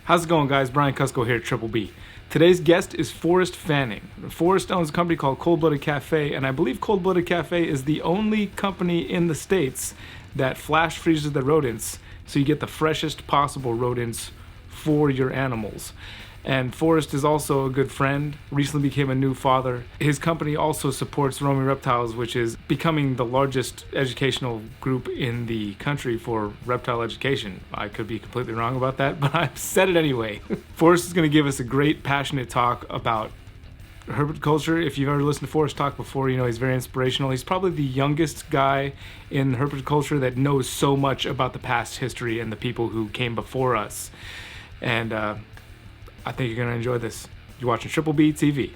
How's it going, guys? Brian Cusco here at Triple B. Today's guest is Forrest Fanning. Forrest owns a company called Cold Blooded Cafe, and I believe Cold Blooded Cafe is the only company in the States that flash freezes the rodents so you get the freshest possible rodents for your animals. And Forrest is also a good friend, recently became a new father. His company also supports Roaming Reptiles, which is becoming the largest educational group in the country for reptile education. I could be completely wrong about that, but I've said it anyway. Forrest is going to give us a great, passionate talk about herpetoculture. If you've ever listened to Forrest talk before, you know he's very inspirational. He's probably the youngest guy in herpetoculture that knows so much about the past history and the people who came before us. And I think you're going to enjoy this. You're watching Triple B TV.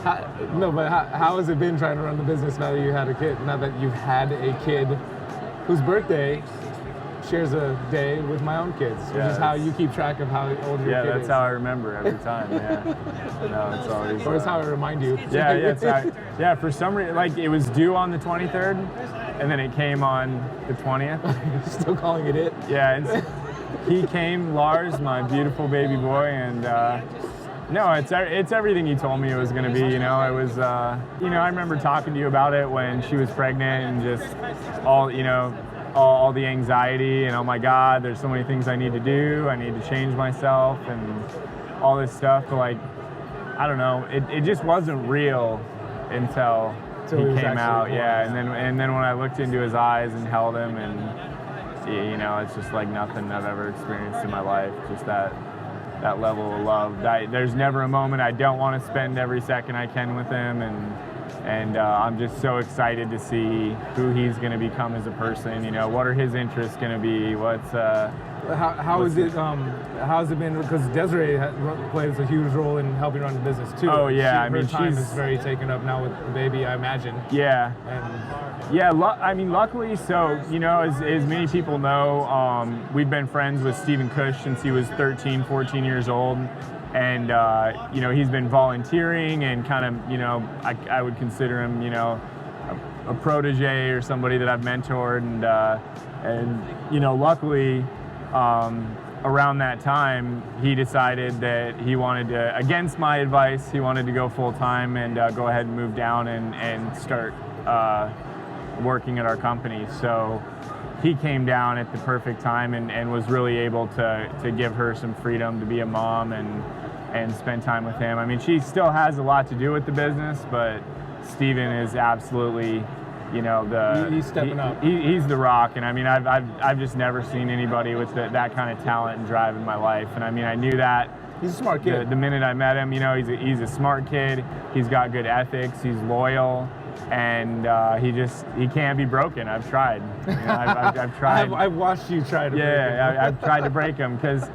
How has it been trying to run the business now that you had a kid? Now that you've had a kid whose birthday shares a day with my own kids, which is how you keep track of how old your kid is. Yeah, that's how I remember every time. Yeah, no, it's always. Or it's how I remind you. Yeah, for some reason, like it was due on the 23rd, and then it came on the 20th. Still calling it? Yeah, he came, Lars, my beautiful baby boy, and no, it's everything he told me it was going to be. You know, it was. I remember talking to you about it when she was pregnant, and just all the anxiety and oh my God, there's so many things I need to do. I need to change myself and all this stuff. But like, I don't know, it just wasn't real until he came out. Yeah, and then when I looked into his eyes and held him, and it's just like nothing I've ever experienced in my life. Just that level of love. There's never a moment I don't want to spend every second I can with him, and I'm just so excited to see who he's going to become as a person. What are his interests going to be? How's it been? Because Desiree plays a huge role in helping run the business too. Oh yeah, her time is very taken up now with the baby, I imagine. Yeah. Luckily, so as many people know, we've been friends with Stephen Cush since he was 13, 14 years old. And, he's been volunteering and kind of, I would consider him, a protege or somebody that I've mentored. And luckily, around that time, he decided that he wanted to, against my advice, he wanted to go full time and go ahead and move down and start working at our company. So he came down at the perfect time and was really able to give her some freedom to be a mom and spend time with him. I mean, she still has a lot to do with the business, but Steven is absolutely, he's stepping up. He's the rock, and I mean, I've just never seen anybody with that kind of talent and drive in my life. And I mean, I knew that. He's a smart kid. The minute I met him, he's a smart kid. He's got good ethics. He's loyal. And he can't be broken. I've tried. I've tried. I've watched you try to break him. Yeah, I've tried to break him because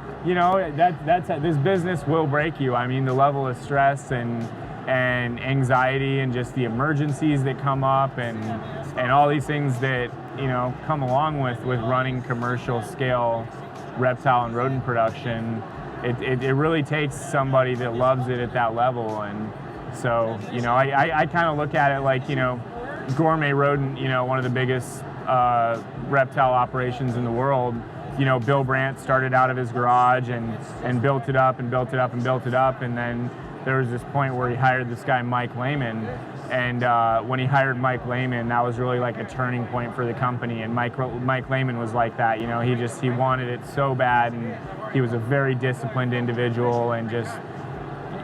this business will break you. I mean, the level of stress and anxiety and just the emergencies that come up and all these things that come along with running commercial scale reptile and rodent production. It really takes somebody that loves it at that level. And so, I kind of look at it like, gourmet rodent, one of the biggest reptile operations in the world. Bill Brandt started out of his garage and built it up and built it up and built it up. And then there was this point where he hired this guy, Mike Lehman. And when he hired Mike Lehman, that was really like a turning point for the company. And Mike Lehman was like that. He wanted it so bad. And he was a very disciplined individual and just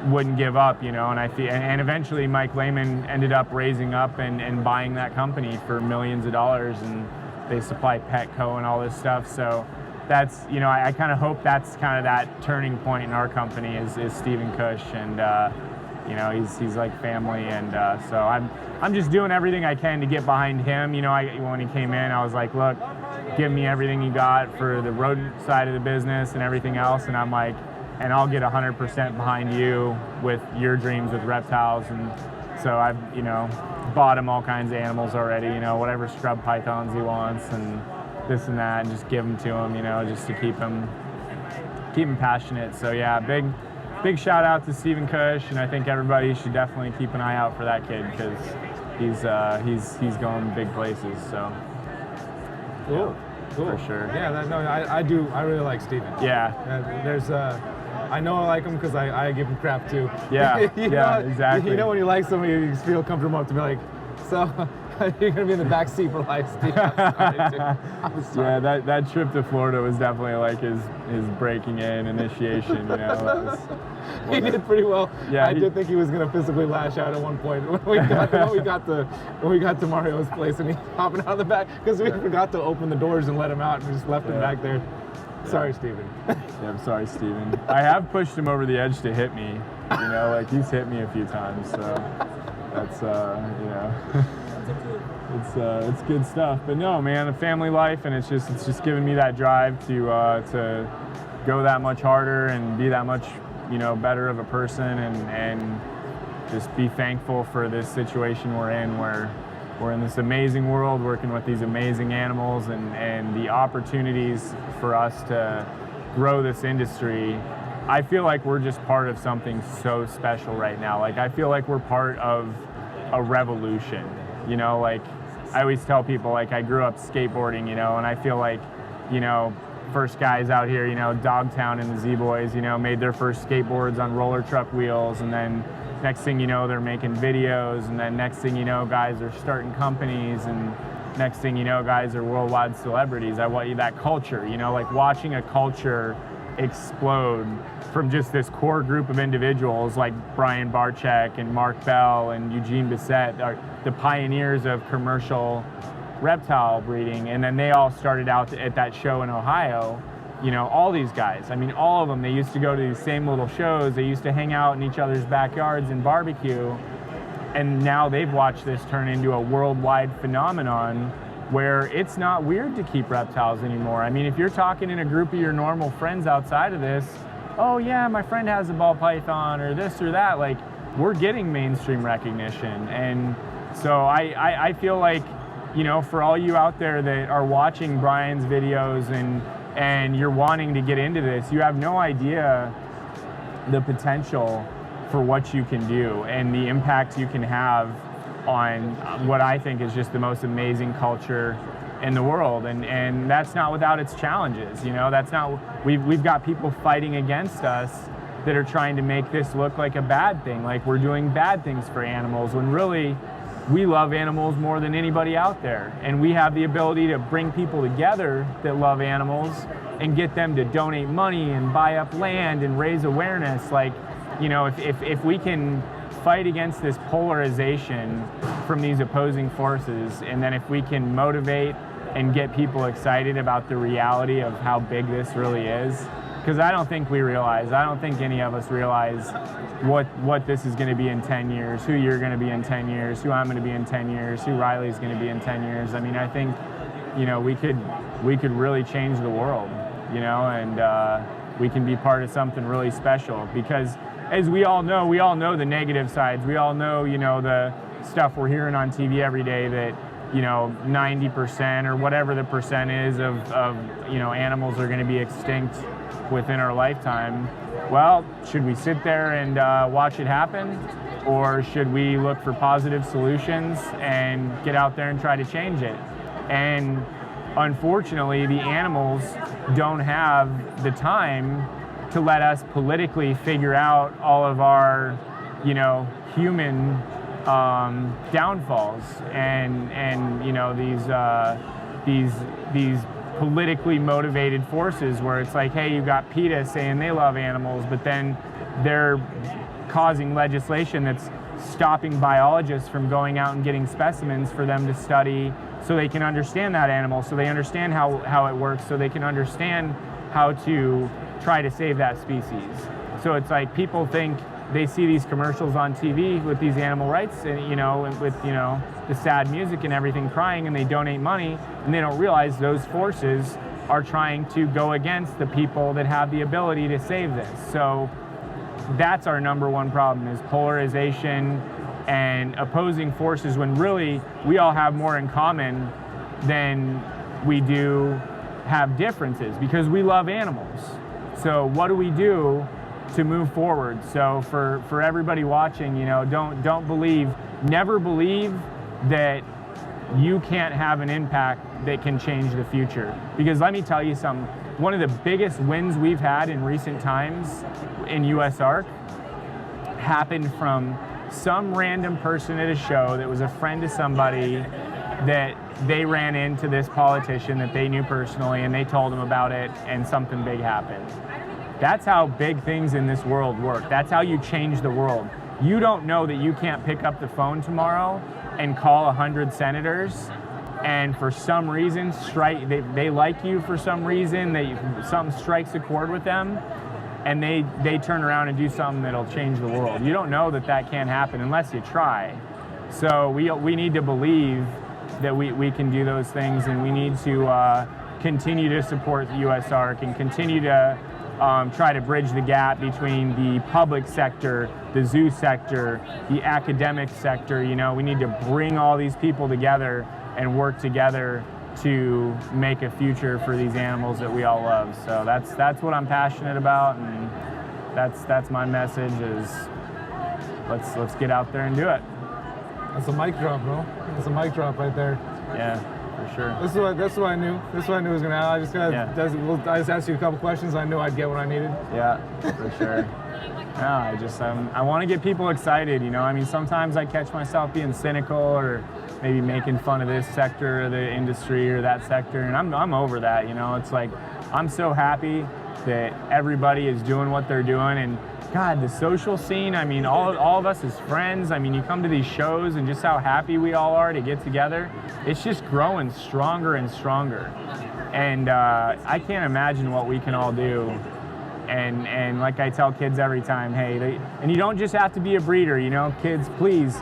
wouldn't give up, and eventually Mike Lehman ended up raising up and buying that company for millions of dollars, and they supply Petco and all this stuff. So that's, I kind of hope that's kind of that turning point in our company is Stephen Cush, and he's like family, and so I'm just doing everything I can to get behind him. When he came in, I was like, look, give me everything you got for the rodent side of the business and everything else, and I'm like, and I'll get 100% behind you with your dreams with reptiles. And so I've, bought him all kinds of animals already, whatever scrub pythons he wants and this and that, and just give them to him, just to keep him passionate. So yeah, big shout out to Stephen Cush, and I think everybody should definitely keep an eye out for that kid because he's going big places. So Cool. for sure. Yeah, I really like Steven. Yeah. There's I know I like him because I give him crap too. Yeah, You yeah, know, exactly. You know when you like somebody, you just feel comfortable enough to be like, so you're gonna be in the back seat for life, Steve. I'm sorry. Yeah, that trip to Florida was definitely like his breaking in initiation. You know, that was He did pretty well. Yeah, I did think he was gonna physically lash out at one point when we got to Mario's place and he hopping out of the back because we forgot to open the doors and let him out and just left him back there. Sorry, Steven. Yeah, I'm sorry, Steven. I have pushed him over the edge to hit me. You know, like he's hit me a few times, so that's you know, it's good stuff. But no, man, a family life, and it's just giving me that drive to go that much harder and be that much, you know, better of a person, and just be thankful for this situation we're in, where we're in this amazing world working with these amazing animals, and the opportunities for us to grow this industry. I feel like we're just part of something so special right now. Like, I feel like we're part of a revolution, you know, like I always tell people, like, I grew up skateboarding, you know, and I feel like, you know, first guys out here, you know, Dogtown and the Z-Boys, you know, made their first skateboards on roller truck wheels, and then next thing you know, they're making videos, and then next thing you know, guys are starting companies, and next thing you know, guys are worldwide celebrities. I want you that culture, you know, like watching a culture explode from just this core group of individuals like Brian Barczyk and Mark Bell and Eugene Bissett, are the pioneers of commercial reptile breeding, and then they all started out at that show in Ohio. You know, all these guys, I mean, all of them, they used to go to these same little shows, they used to hang out in each other's backyards and barbecue, and now they've watched this turn into a worldwide phenomenon where it's not weird to keep reptiles anymore. I mean, if you're talking in a group of your normal friends outside of this, oh yeah, my friend has a ball python or this or that, like, we're getting mainstream recognition. And so I feel like, you know, for all you out there that are watching Brian's videos and you're wanting to get into this, you have no idea the potential for what you can do and the impact you can have on what I think is just the most amazing culture in the world. And that's not without its challenges, you know, that's not, we've got people fighting against us that are trying to make this look like a bad thing, like we're doing bad things for animals, when really we love animals more than anybody out there, and we have the ability to bring people together that love animals and get them to donate money and buy up land and raise awareness. Like, you know, if we can fight against this polarization from these opposing forces, and then if we can motivate and get people excited about the reality of how big this really is, because I don't think any of us realize what this is going to be in 10 years, who you're going to be in 10 years, who I'm going to be in 10 years, who Riley's going to be in 10 years. I mean, I think, you know, we could really change the world, you know, and we can be part of something really special, because as we all know the negative sides. We all know, you know, the stuff we're hearing on TV every day that, you know, 90% or whatever the percent is of you know, animals are going to be extinct within our lifetime. Well, should we sit there and watch it happen, or should we look for positive solutions and get out there and try to change it? And unfortunately, the animals don't have the time to let us politically figure out all of our, you know, human downfalls and you know, these politically motivated forces where it's like, hey, you got PETA saying they love animals, but then they're causing legislation that's stopping biologists from going out and getting specimens for them to study so they can understand that animal, so they understand how it works, so they can understand how to try to save that species. So it's like, people think they see these commercials on TV with these animal rights, and, you know, with, you know, the sad music and everything, crying, and they donate money, and they don't realize those forces are trying to go against the people that have the ability to save this. So that's our number one problem, is polarization and opposing forces, when really we all have more in common than we do have differences, because we love animals. So what do we do to move forward? So for everybody watching, you know, don't believe, never believe that you can't have an impact that can change the future. Because let me tell you something, one of the biggest wins we've had in recent times in USARK happened from some random person at a show that was a friend to somebody that they ran into this politician that they knew personally, and they told him about it, and something big happened. That's how big things in this world work. That's how you change the world. You don't know that you can't pick up the phone tomorrow and call 100 senators, and for some reason they like you for some reason, something strikes a chord with them, and they turn around and do something that'll change the world. You don't know that can't happen unless you try. So we need to believe that we can do those things, and we need to continue to support the USARK and continue to try to bridge the gap between the public sector, the zoo sector, the academic sector. You know, we need to bring all these people together and work together to make a future for these animals that we all love. So that's what I'm passionate about, and that's my message is let's get out there and do it. That's a mic drop, bro. That's a mic drop right there. Yeah, for sure. That's what I knew. This is what I knew was gonna happen. I just asked you a couple questions. I knew I'd get what I needed. Yeah, for sure. No, I want to get people excited. You know, I mean, sometimes I catch myself being cynical or maybe making fun of this sector of the industry or that sector, and I'm over that. You know, it's like I'm so happy that everybody is doing what they're doing, and God, the social scene, I mean, all of us as friends, I mean, you come to these shows and just how happy we all are to get together, it's just growing stronger and stronger. And I can't imagine what we can all do. And like I tell kids every time, hey, and you don't just have to be a breeder, you know, kids, please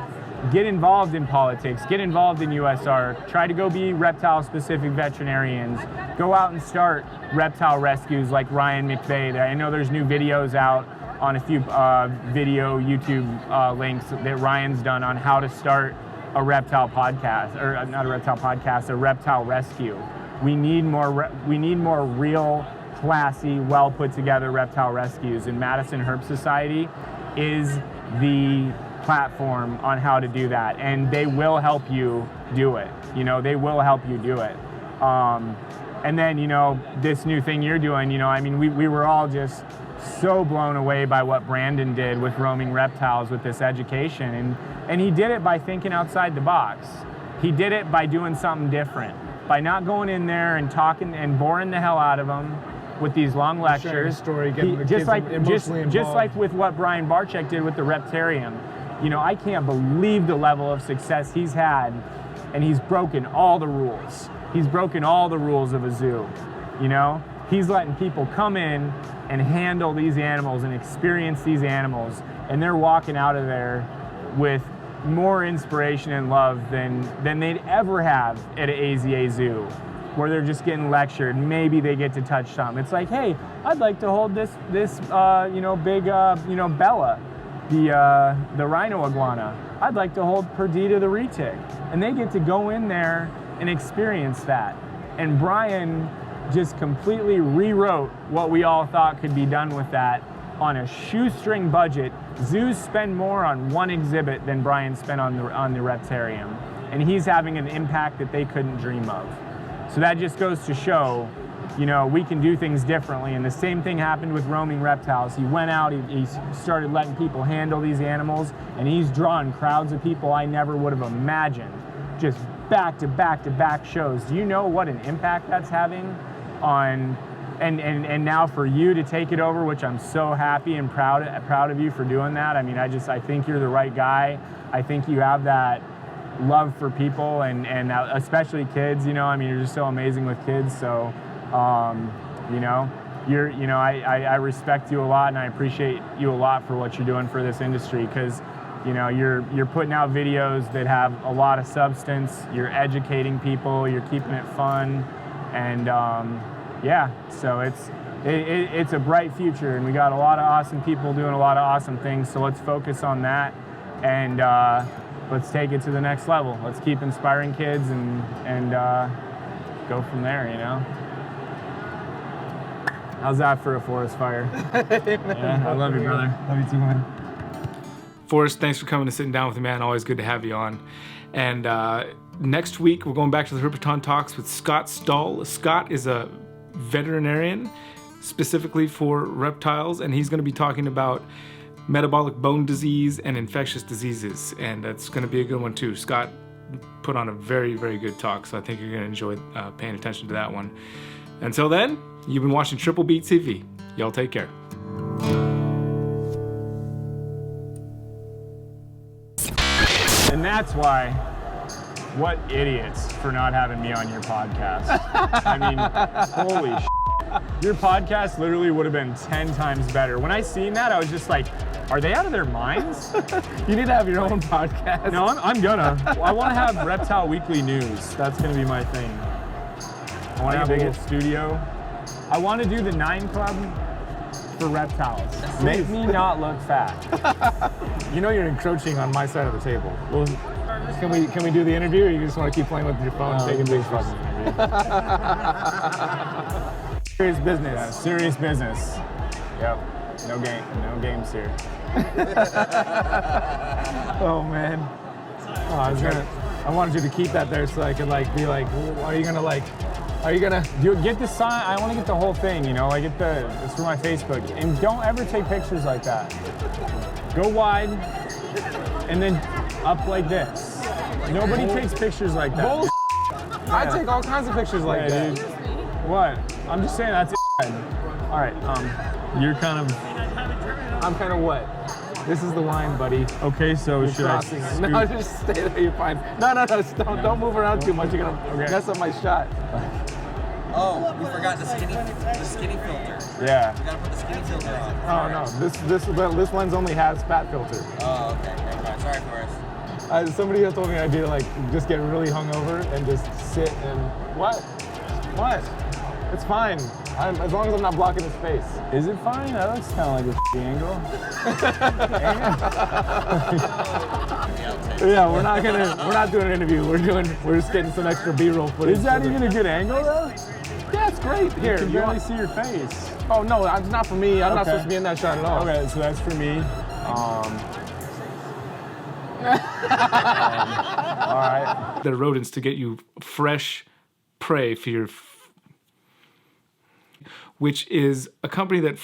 get involved in politics, get involved in USARK, try to go be reptile-specific veterinarians, go out and start reptile rescues like Ryan McVeigh. I know there's new videos out on a few video YouTube links that Ryan's done on how to start a reptile podcast, or not a reptile podcast, a reptile rescue. We need more real, classy, well put together reptile rescues, and Madison Herp Society is the platform on how to do that, and they will help you do it. You know, they will help you do it. And then, you know, this new thing you're doing, you know, I mean, we were all just so blown away by what Brandon did with roaming reptiles with this education, and he did it by thinking outside the box. He did it by doing something different, by not going in there and talking and boring the hell out of them with these long lectures. Just like with what Brian Barczyk did with the Reptarium. You know, I can't believe the level of success he's had, and he's broken all the rules. He's broken all the rules of a zoo, you know? He's letting people come in and handle these animals and experience these animals, and they're walking out of there with more inspiration and love than they'd ever have at an AZA zoo, where they're just getting lectured. Maybe they get to touch something. It's like, hey, I'd like to hold this big Bella, the rhino iguana. I'd like to hold Perdita the retic, and they get to go in there and experience that. And Brian just completely rewrote what we all thought could be done with that on a shoestring budget. Zoos spend more on one exhibit than Brian spent on the Reptarium, and he's having an impact that they couldn't dream of. So that just goes to show, you know, we can do things differently. And the same thing happened with roaming reptiles. He went out, he started letting people handle these animals, and he's drawing crowds of people I never would have imagined. Just back to back to back shows. Do you know what an impact that's having on, and now for you to take it over, which I'm so happy and proud of you for doing that. I mean, I think you're the right guy. I think you have that love for people and especially kids, you know, I mean, you're just so amazing with kids. So, you know, I respect you a lot, and I appreciate you a lot for what you're doing for this industry, because, you know, you're putting out videos that have a lot of substance, you're educating people, you're keeping it fun, and yeah, so it's a bright future, and we got a lot of awesome people doing a lot of awesome things, so let's focus on that, and let's take it to the next level. Let's keep inspiring kids and go from there, you know? How's that for a forest fire? Yeah, I love you, brother. Love you too, man. Forrest, thanks for coming and sitting down with me, man. Always good to have you on. And next week, we're going back to the Herpeton Talks with Scott Stahl. Scott is a veterinarian specifically for reptiles, and he's going to be talking about metabolic bone disease and infectious diseases, and that's going to be a good one too. Scott put on a very, very good talk, so I think you're going to enjoy paying attention to that one. Until then, you've been watching Triple Beat TV. Y'all take care. And that's why, what idiots for not having me on your podcast. I mean, holy shit. Your podcast literally would have been 10 times better. When I seen that, I was just like, are they out of their minds? You need to have your own podcast. No, I'm gonna. I want to have Reptile Weekly News. That's gonna be my thing. I want to have a little studio. I want to do the 9 Club for reptiles. Make me not look fat. You know you're encroaching on my side of the table. Well, can we do the interview, or you just want to keep playing with your phone and taking pictures? Serious business. Yeah, serious business. Yep. No games here. Oh man. I wanted you to keep that there so I could be like, are you gonna Get the sign. I want to get the whole thing, you know. It's for my Facebook. And don't ever take pictures like that. Go wide and then up like this. Nobody takes pictures like that. Bull. I take all kinds of pictures like that. Dude. What? I'm just saying that's it. All right. You're kind of. I'm kind of what? This is the line, buddy. Okay, so should I? No, just stay there. You're fine. No. Don't move around too much. You're gonna mess up my shot. Oh, we forgot the skinny filter. Yeah. We gotta put the skinny filter on. Oh no, this lens only has fat filter. Oh, okay. Never mind. Sorry, Forrest. Somebody had told me I'd be just get really hungover and just sit and what? It's fine. As long as I'm not blocking his face. Is it fine? That looks kind of like a angle. Yeah, we're not doing an interview. We're just getting some extra B-roll footage. Is that even a good angle though? Yeah, it's great. Here, you can barely see your face. Oh no, it's not for me. I'm not supposed to be in that shot at all. Okay, so that's for me. All right. The rodents to get you fresh prey for your, which is a company that